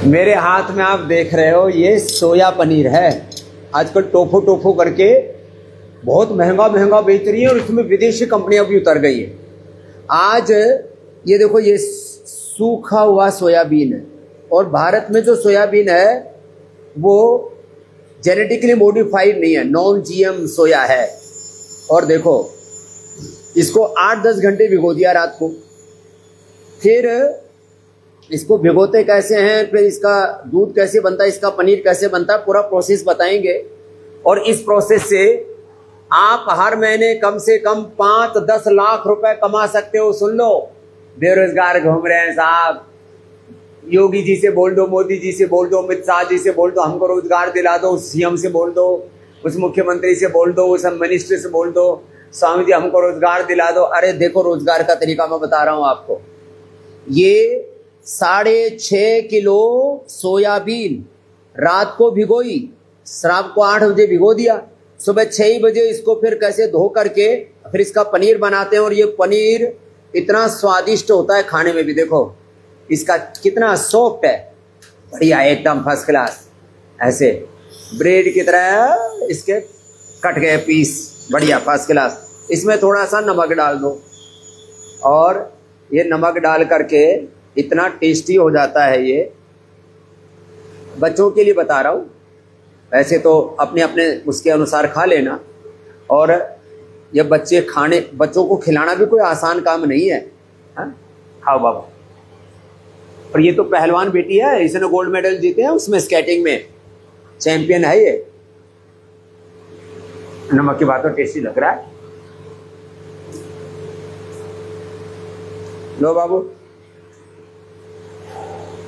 मेरे हाथ में आप देख रहे हो ये सोया पनीर है। आजकल टोफू टोफू करके बहुत महंगा महंगा बेच रही है और इसमें विदेशी कंपनियां भी उतर गई है। आज ये देखो, ये सूखा हुआ सोयाबीन है और भारत में जो सोयाबीन है वो जेनेटिकली मॉडिफाइड नहीं है, नॉन जीएम सोया है। और देखो, इसको 8-10 घंटे भिगो दिया रात को, फिर इसको भिगोते कैसे हैं, फिर इसका दूध कैसे बनता है, इसका पनीर कैसे बनता है, पूरा प्रोसेस बताएंगे। और इस प्रोसेस से आप हर महीने कम से कम 5-10 लाख रुपए कमा सकते हो। सुन लो, बेरोजगार घूम रहे हैं साहब, योगी जी से बोल दो, मोदी जी से बोल दो, अमित शाह जी से बोल दो, हमको रोजगार दिला दो, सीएम से बोल दो, उस मुख्यमंत्री से बोल दो, उस मिनिस्टर से बोल दो, स्वामी जी हमको रोजगार दिला दो। अरे देखो, रोजगार का तरीका मैं बता रहा हूं आपको। ये 6.5 किलो सोयाबीन रात को भिगोई, शाम को 8 बजे भिगो दिया, सुबह 6 बजे इसको फिर कैसे धो करके फिर इसका पनीर बनाते हैं। और ये पनीर इतना स्वादिष्ट होता है खाने में भी। देखो इसका कितना सॉफ्ट है, बढ़िया एकदम फर्स्ट क्लास। ऐसे ब्रेड की तरह इसके कट गए पीस, बढ़िया फर्स्ट क्लास। इसमें थोड़ा सा नमक डाल दो और ये नमक डाल करके इतना टेस्टी हो जाता है। ये बच्चों के लिए बता रहा हूँ, वैसे तो अपने अपने उसके अनुसार खा लेना। और ये बच्चों को खिलाना भी कोई आसान काम नहीं है। खाओ बाबा। और ये तो पहलवान बेटी है, इसने गोल्ड मेडल जीते हैं उसमें, स्केटिंग में चैंपियन है ये। नमक की बात तो टेस्टी लग रहा है। लो बाबू,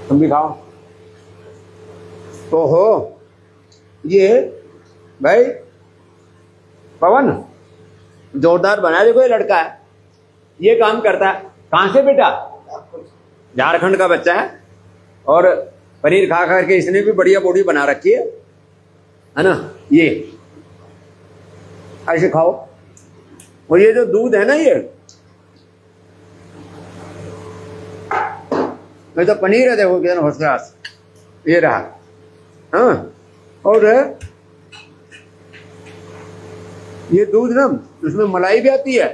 तुम भी खाओ। तो हो ये भाई पवन जोरदार बना। देखो ये लड़का है, ये काम करता है। कहां से बेटा? झारखंड का बच्चा है। और पनीर खा करके इसने भी बढ़िया बॉडी बना रखी है ना। ये ऐसे खाओ। और ये जो दूध है ना, ये तो पनीर है, देखो कितना फर्स्ट क्लास ये रहा। हाँ, और ये दूध ना, उसमें मलाई भी आती है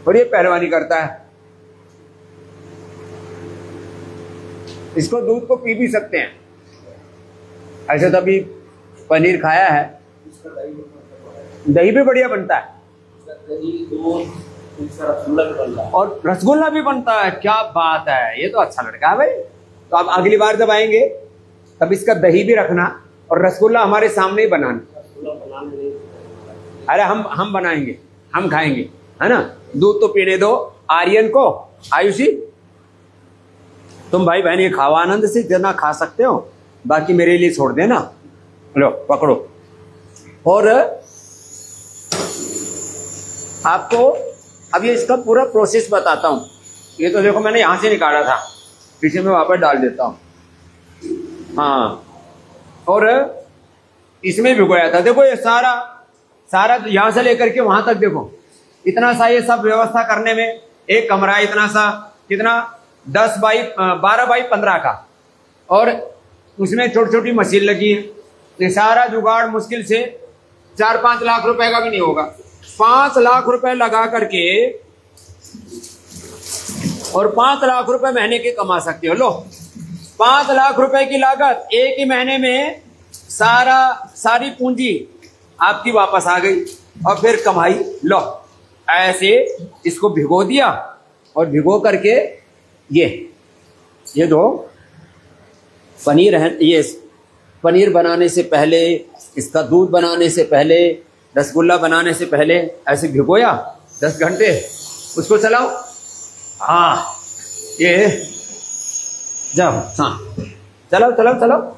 और ये पहलवानी करता है। इसको दूध को पी भी सकते हैं। ऐसे तो अभी पनीर खाया है, दही भी बढ़िया बनता है और रसगुल्ला भी बनता है। क्या बात है, ये तो अच्छा लड़का है भाई। तो आप अगली बार जब आएंगे तब इसका दही भी रखना और रसगुल्ला हमारे सामने ही बनाना। अरे हम बनाएंगे, हम खाएंगे, है ना। दूध तो पीने दो आर्यन को। आयुषी, तुम भाई बहन ये खाओ आनंद से, जितना खा सकते हो, बाकी मेरे लिए छोड़ देना। लो पकड़ो। और आपको अब ये इसका पूरा प्रोसेस बताता हूं। ये तो देखो मैंने यहां से निकाला था, इसे मैं वापस डाल देता हूं। हाँ, और इसमें भिगोया था। देखो ये सारा यहां से लेकर के वहां तक, देखो इतना सा ये सब व्यवस्था करने में एक कमरा है, इतना सा, कितना 12 बाई 15 का। और उसमें छोटी छोटी मशीन लगी है। ये सारा जुगाड़ मुश्किल से 4-5 लाख रुपए का भी नहीं होगा। 5 लाख रुपए लगा करके और 5 लाख रुपए महीने के कमा सकते हो। लो 5 लाख रुपए की लागत, एक ही महीने में सारी पूंजी आपकी वापस आ गई और फिर कमाई। लो ऐसे इसको भिगो दिया और भिगो करके ये जो पनीर है, ये पनीर बनाने से पहले, इसका दूध बनाने से पहले, रसगुल्ला बनाने से पहले ऐसे भिगोया 10 घंटे। उसको चलाओ। हाँ, ये जाओ। हाँ, चलाओ।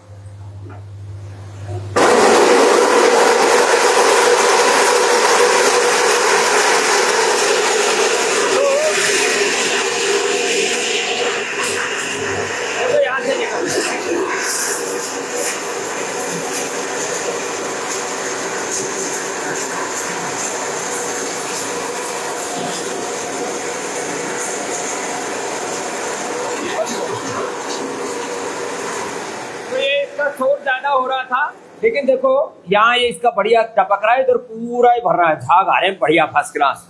शोर ज्यादा हो रहा था, लेकिन देखो यहाँ ये इसका बढ़िया टपक रहा है, इधर पूरा ही भर रहा है, झाग आ रहे हैं बढ़िया फर्स्ट क्लास।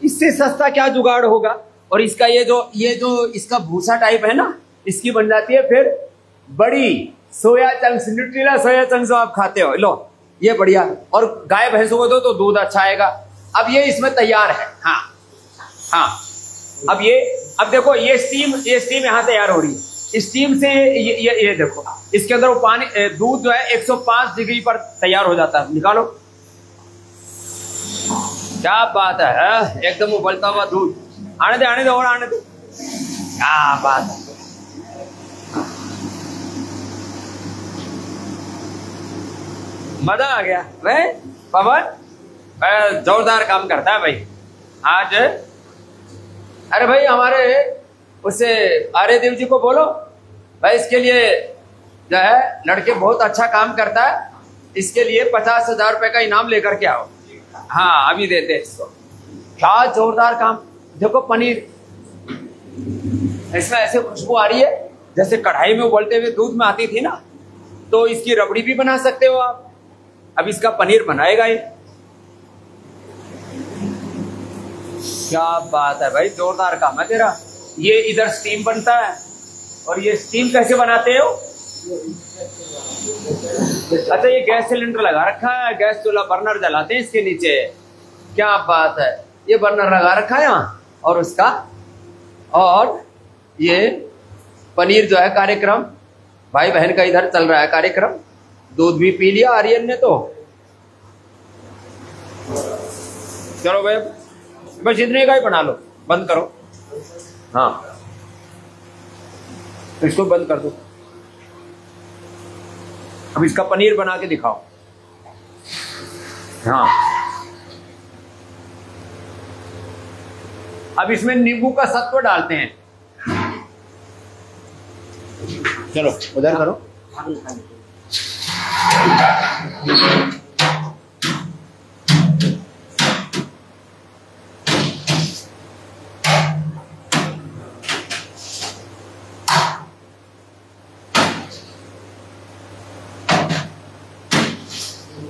इससे सस्ता क्या जुगाड़ होगा। और इसका ये जो इसका भूसा टाइप है ना, इसकी बन जाती है फिर बड़ी soya chunks, Nutrela soya chunks आप खाते हो, लो ये बढ़िया। और गाय भैंसों को दो तो दूध अच्छा आएगा। अब ये इसमें तैयार है। हाँ अब देखो ये स्टीम यहाँ तैयार हो रही है। स्टीम से ये देखो, इसके अंदर वो पानी दूध जो है 105 डिग्री पर तैयार हो जाता है। निकालो, क्या बात है, एकदम उबलता हुआ दूध। आने दे और आने दे, क्या बात है। मजा आ गया भाई। पवन जोरदार काम करता है भाई आज। अरे भाई हमारे उससे आर्यदेव जी को बोलो भाई, इसके लिए जो है लड़के बहुत अच्छा काम करता है, इसके लिए 50,000 रुपए का इनाम लेकर के आओ। हाँ अभी देते हैं इसको। क्या जोरदार काम। देखो पनीर, इसमें ऐसे खुशबू आ रही है जैसे कढ़ाई में उबलते हुए दूध में आती थी ना, तो इसकी रबड़ी भी बना सकते हो आप। अब इसका पनीर बनाएगा ये। क्या बात है भाई, जोरदार काम है तेरा। ये इधर स्टीम बनता है, और ये स्टीम कैसे बनाते हो? अच्छा ये गैस सिलेंडर लगा रखा है, गैस चूल्हा बर्नर जलाते हैं इसके नीचे। क्या बात है, ये बर्नर लगा रखा है यहाँ, और उसका और ये पनीर जो है कार्यक्रम, भाई बहन का इधर चल रहा है कार्यक्रम। दूध भी पी लिया आर्यन ने तो। चलो भाई बस इतने का ही बना लो, बंद करो। हाँ तो इसको बंद कर दो। अब इसका पनीर बना के दिखाओ। हाँ अब इसमें नींबू का सत्व डालते हैं। चलो उधर करो।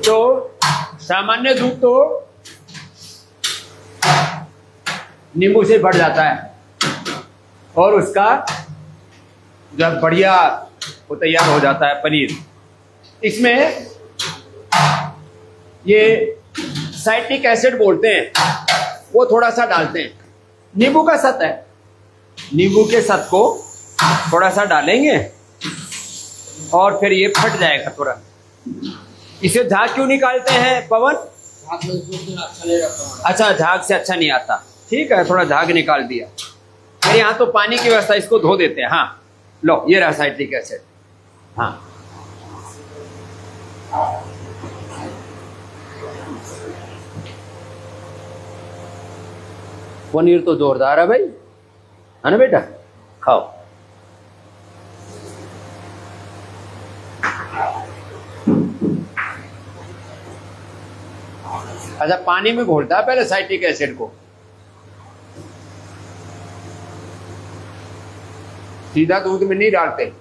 तो सामान्य दूध तो नींबू से बढ़ जाता है, और उसका जब बढ़िया वो तैयार हो जाता है पनीर। इसमें ये साइट्रिक एसिड बोलते हैं, वो थोड़ा सा डालते हैं। नींबू का सत है, नींबू के सत को थोड़ा सा डालेंगे और फिर ये फट जाएगा तुरंत। इसे झाग क्यों निकालते हैं पवन? अच्छा झाग से अच्छा नहीं आता, ठीक है थोड़ा झाग निकाल दिया। फिर यहाँ तो पानी की व्यवस्था, इसको धो देते हैं। हाँ लो ये रहा साइट्रिक एसिड। हाँ पनीर तो जोरदार है भाई, है ना बेटा, खाओ। अच्छा पानी में घोलता है पहले साइट्रिक एसिड को, सीधा दूध में नहीं डालते।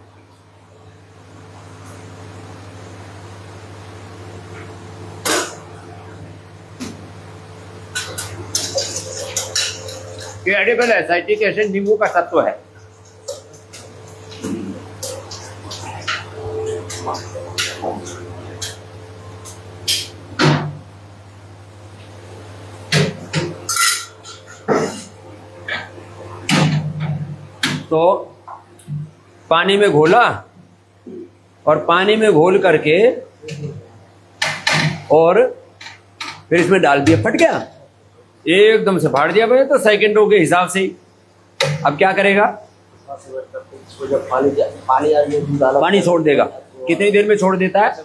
ये एडिबल है, साइट्रिक एसिड नींबू का तत्व है। तो पानी में घोला, और पानी में घोल करके और फिर इसमें डाल दिया, फट गया एकदम से, फाड़ दिया भाई तो सेकंडों के हिसाब से ही। अब क्या करेगा? पानी छोड़ देगा। कितनी देर में छोड़ देता है?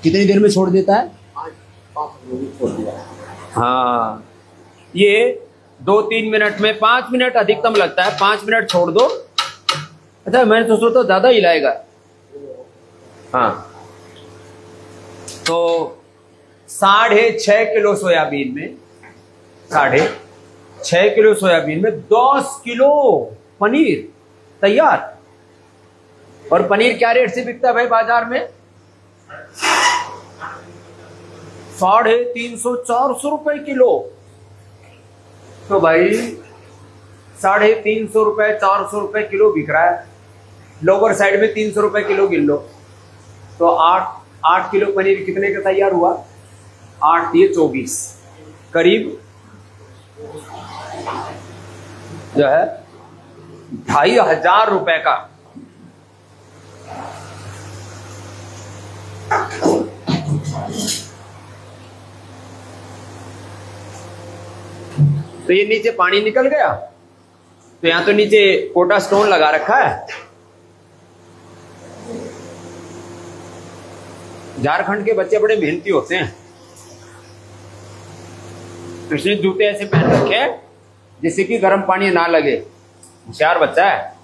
कितनी देर में छोड़ देता है? हाँ ये 2-3 मिनट में, 5 मिनट अधिकतम लगता है, 5 मिनट छोड़ दो। अच्छा मैंने तो सोचा ज्यादा हिलाएगा। हाँ तो 6.5 किलो सोयाबीन में, 6.5 किलो सोयाबीन में 10 किलो पनीर तैयार। और पनीर क्या रेट से बिकता है भाई बाजार में? 350-400 रुपए किलो। तो भाई 350 रुपए 400 रुपए किलो बिक रहा है। लोअर साइड में 300 रुपए किलो गिन लो, तो 8 किलो पनीर कितने का तैयार हुआ? 8 ये 24, करीब जो है 2500 रुपए का। तो ये नीचे पानी निकल गया, तो यहां तो नीचे कोटा स्टोन लगा रखा है। झारखंड के बच्चे बड़े मेहनती होते हैं, इसलिए जूते ऐसे पहन रखे हैं जिससे कि गर्म पानी ना लगे। होशियार बच्चा है।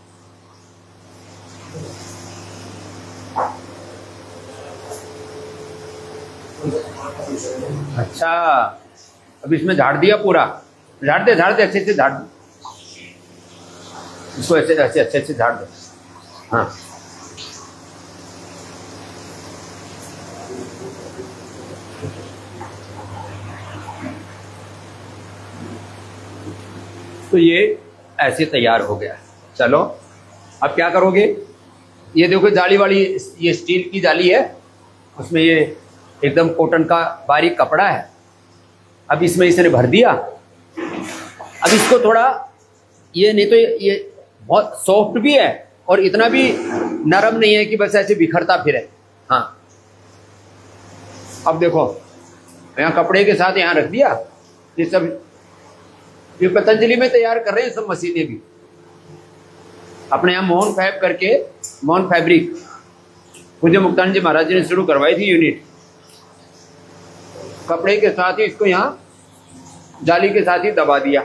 अच्छा, अब इसमें झाड़ दिया पूरा। झाड़ दे अच्छे से झाड़ दे इसको, ऐसे अच्छे से झाड़ दे। हाँ, तो ये ऐसे तैयार हो गया। चलो अब क्या करोगे? ये देखो जाली वाली, ये स्टील की जाली है, उसमें ये एकदम कॉटन का बारीक कपड़ा है। अब इसमें इसने भर दिया। अब इसको थोड़ा, ये नहीं तो ये बहुत सॉफ्ट भी है और इतना भी नरम नहीं है कि बस ऐसे बिखरता फिरे। हाँ, अब देखो यहाँ कपड़े के साथ यहाँ रख दिया। ये सब ये पतंजलि में तैयार कर रहे हैं सब मशीनें भी अपने यहाँ। मोहन फैब करके, मोहन फैब्रिक पूज्य मुक्तानंद जी महाराज जी ने शुरू करवाई थी यूनिट। कपड़े के साथ ही इसको यहाँ जाली के साथ ही दबा दिया।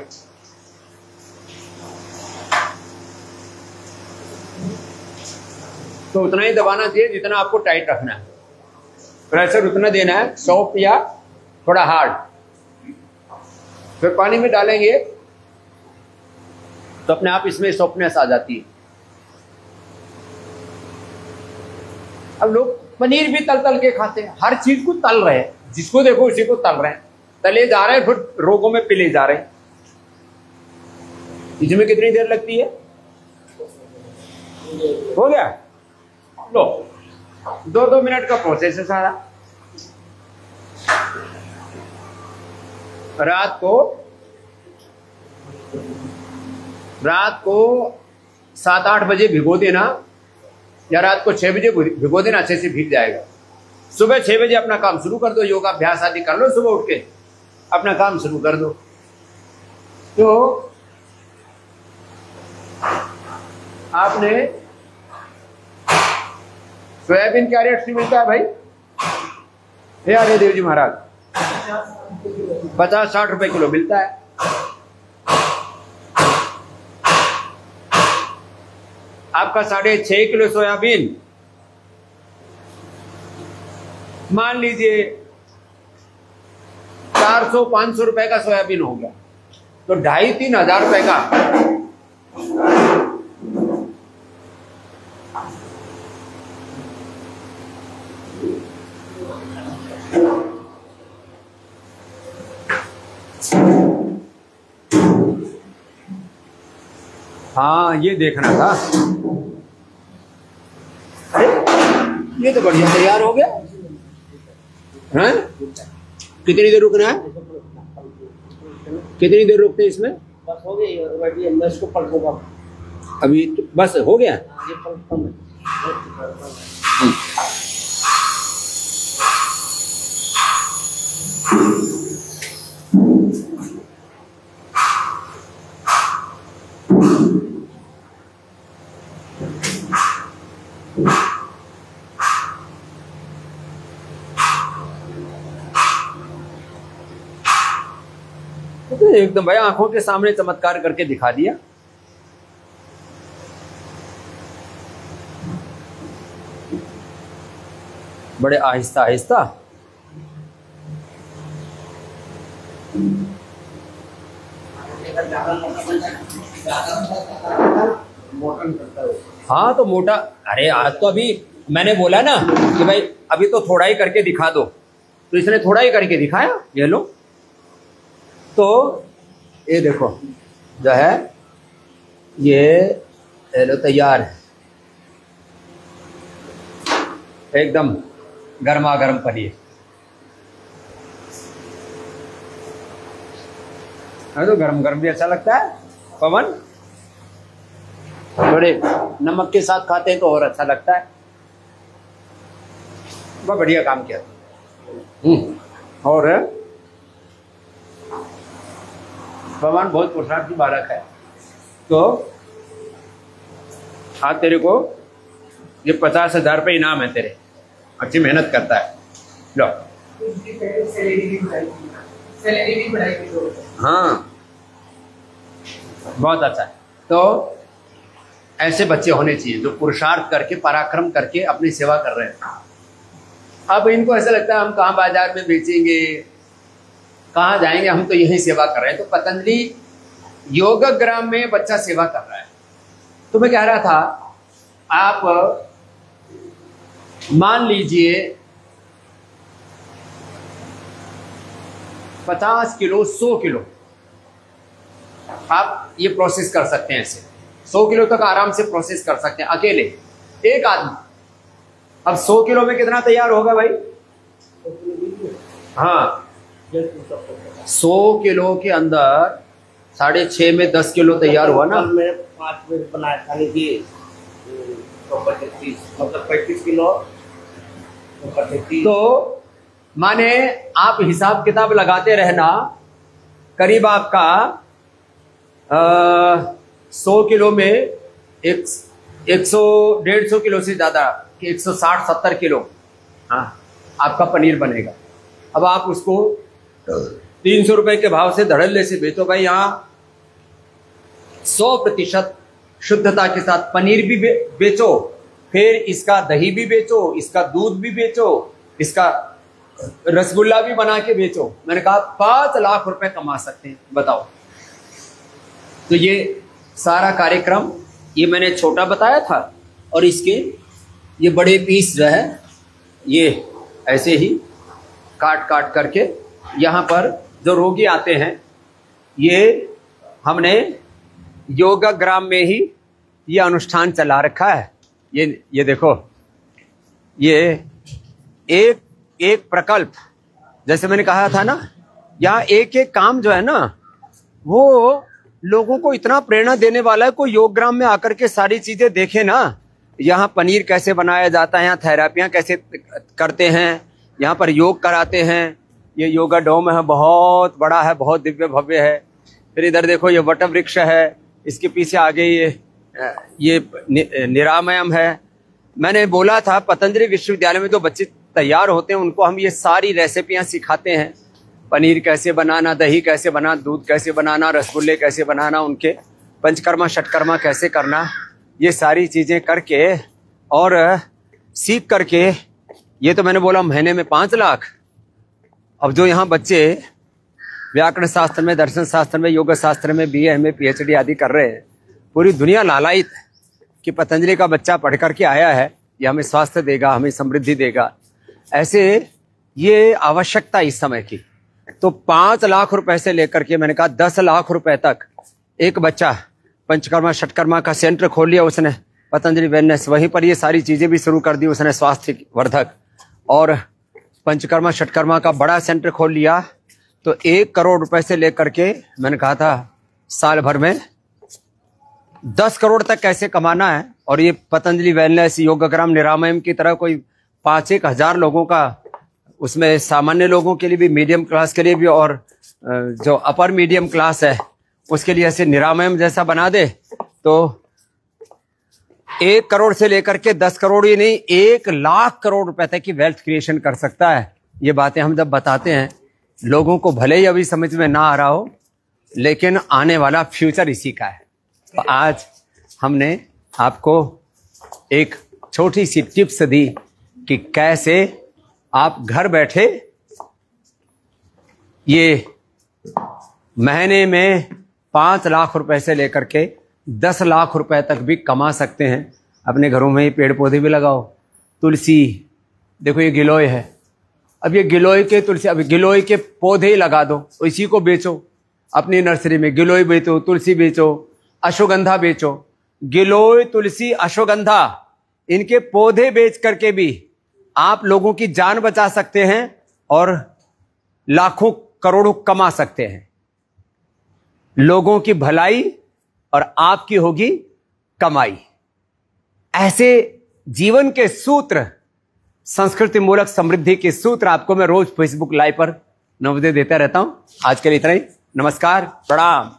तो उतना ही दबाना चाहिए जितना आपको टाइट रखना है। प्रेशर उतना देना है, सॉफ्ट या थोड़ा हार्ड। फिर पानी में डालेंगे तो अपने आप इसमें सॉफ्टनेस आ जाती है। अब लोग पनीर भी तल तल के खाते हैं, हर चीज को तल रहे हैं, जिसको देखो उसी को तल रहे हैं, तले जा रहे हैं, फिर रोगों में पिले जा रहे हैं। इसमें कितनी देर लगती है? हो गया, लो 2-2 मिनट का प्रोसेस है सारा। रात को 7-8 बजे भिगो देना, या रात को 6 बजे भिगो देना, अच्छे से भीग जाएगा। सुबह 6 बजे अपना काम शुरू कर दो, योगाभ्यास आदि कर लो, सुबह उठ के अपना काम शुरू कर दो। तो आपने सोयाबीन क्या रेट से मिलता है भाई? हे अरे देव जी महाराज, 50-60 रुपए किलो मिलता है। आपका 6.5 किलो सोयाबीन, मान लीजिए 400-500 रुपए का सोयाबीन हो गया, तो 2,500-3 हजार रुपए का। हाँ, ये देखना था। अरे ये तो बढ़िया तैयार हो गया है। कितनी देर रुकना है? कितनी देर रुकते हैं इसमें? बस हो गई, मैं इसको पलटूंगा अभी तो बस हो गया। ये पलटता हूं। एकदम भाई आंखों के सामने चमत्कार करके दिखा दिया। बड़े आहिस्ता आहिस्ता। मोटन करता है। हाँ तो मोटा, अरे आज तो अभी मैंने बोला ना कि भाई अभी तो थोड़ा ही करके दिखा दो, तो इसने थोड़ा ही करके दिखाया। ये लो, तो ये देखो जो है ये लो तैयार है, एकदम गर्मा गर्म पनीर। तो गरम गरम भी अच्छा लगता है पवन, थोड़े नमक के साथ खाते हैं तो और अच्छा लगता है। बहुत बढ़िया काम किया। और पवन बहुत पुरुषार्थ की बालक है, तो आज तेरे को ये 50,000 रुपये इनाम है तेरे, अच्छी मेहनत करता है। लो सैलरी भी बढ़ाई। हाँ बहुत अच्छा है। तो ऐसे बच्चे होने चाहिए जो पुरुषार्थ करके पराक्रम करके अपनी सेवा कर रहे हैं। अब इनको ऐसा लगता है हम कहाँ बाजार में बेचेंगे, कहाँ जाएंगे, हम तो यही सेवा कर रहे हैं। तो पतंजलि योगग्राम में बच्चा सेवा कर रहा है। तो मैं कह रहा था आप मान लीजिए 50 किलो 100 किलो आप ये प्रोसेस कर सकते हैं। ऐसे 100 किलो तक आराम से प्रोसेस कर सकते हैं अकेले एक आदमी। अब 100 किलो में कितना तैयार होगा भाई? हाँ 100 किलो के अंदर 6.5 में 10 किलो तैयार हुआ ना। मैं 5 मिनट बनाया था, मतलब 35 किलो। तो माने आप हिसाब किताब लगाते रहना, करीब आपका 100 किलो में 100-150 किलो से ज़्यादा कि 160-70 किलो हाँ आपका पनीर बनेगा। अब आप उसको 300 रुपए के भाव से धड़ल्ले से बेचो भाई। यहाँ 100% शुद्धता के साथ पनीर भी बेचो, फिर इसका दही भी बेचो, इसका दूध भी बेचो, इसका रसगुल्ला भी बना के बेचो। मैंने कहा 5 लाख रुपए कमा सकते हैं, बताओ। तो ये सारा कार्यक्रम ये मैंने छोटा बताया था, और इसके ये बड़े पीस जो है ये ऐसे ही काट काट करके यहाँ पर जो रोगी आते हैं, ये हमने योगग्राम में ही ये अनुष्ठान चला रखा है। ये देखो, ये एक प्रकल्प, जैसे मैंने कहा था ना, यहाँ एक एक काम जो है ना वो लोगों को इतना प्रेरणा देने वाला है। कोई योगग्राम में आकर के सारी चीजें देखे ना, यहाँ पनीर कैसे बनाया जाता है, यहाँ थेरापियाँ कैसे करते हैं, यहाँ पर योग कराते हैं। ये योगा डोम है, बहुत बड़ा है, बहुत दिव्य भव्य है। फिर इधर देखो ये वट वृक्ष है, इसके पीछे आगे ये निरामयम है। मैंने बोला था पतंजलि विश्वविद्यालय में जो बच्चे तैयार होते हैं उनको हम ये सारी रेसिपियाँ सिखाते हैं। पनीर कैसे बनाना, दही कैसे बनाना, दूध कैसे बनाना, रसगुल्ले कैसे बनाना, उनके पंचकर्मा षटकर्मा कैसे करना, ये सारी चीज़ें करके और सीख करके, ये तो मैंने बोला महीने में 5 लाख। अब जो यहाँ बच्चे व्याकरण शास्त्र में, दर्शन शास्त्र में, योग शास्त्र में BA MA PhD आदि कर रहे हैं, पूरी दुनिया लालायित कि पतंजलि का बच्चा पढ़ करके आया है, ये हमें स्वास्थ्य देगा, हमें समृद्धि देगा। ऐसे ये आवश्यकता इस समय की। तो 5 लाख रुपए से लेकर के मैंने कहा 10 लाख रुपए तक एक बच्चा पंचकर्मा षटकर्मा का सेंटर खोल लिया उसने, पतंजलि वेलनेस, वहीं पर ये सारी चीजें भी शुरू कर दी उसने, स्वास्थ्य वर्धक और पंचकर्मा षटकर्मा का बड़ा सेंटर खोल लिया। तो 1 करोड़ रुपए से लेकर के मैंने कहा था साल भर में 10 करोड़ तक कैसे कमाना है। और ये पतंजलि वेलनेस, योगग्राम, निरामयम की तरह कोई 5-1 हजार लोगों का, उसमें सामान्य लोगों के लिए भी, मीडियम क्लास के लिए भी, और जो अपर मीडियम क्लास है उसके लिए ऐसे निरामयम जैसा बना दे तो 1 करोड़ से लेकर के 10 करोड़ ही नहीं, 1 लाख करोड़ रुपए तक की वेल्थ क्रिएशन कर सकता है। ये बातें हम जब बताते हैं लोगों को भले ही अभी समझ में ना आ रहा हो, लेकिन आने वाला फ्यूचर इसी का है। तो आज हमने आपको एक छोटी सी टिप्स दी कि कैसे आप घर बैठे ये महीने में 5 लाख रुपए से लेकर के 10 लाख रुपए तक भी कमा सकते हैं। अपने घरों में ही पेड़ पौधे भी लगाओ। तुलसी, देखो ये गिलोय है, अब ये गिलोय के तुलसी, अब गिलोय के पौधे ही लगा दो, इसी को बेचो अपनी नर्सरी में। गिलोय बेचो, तुलसी बेचो, अश्वगंधा बेचो। गिलोय, तुलसी, अश्वगंधा, इनके पौधे बेच करके भी आप लोगों की जान बचा सकते हैं और लाखों करोड़ों कमा सकते हैं। लोगों की भलाई और आपकी होगी कमाई। ऐसे जीवन के सूत्र, संस्कृति मूलक समृद्धि के सूत्र आपको मैं रोज फेसबुक लाइव पर नवोदय देता रहता हूं। आज के लिए इतना ही। नमस्कार, प्रणाम।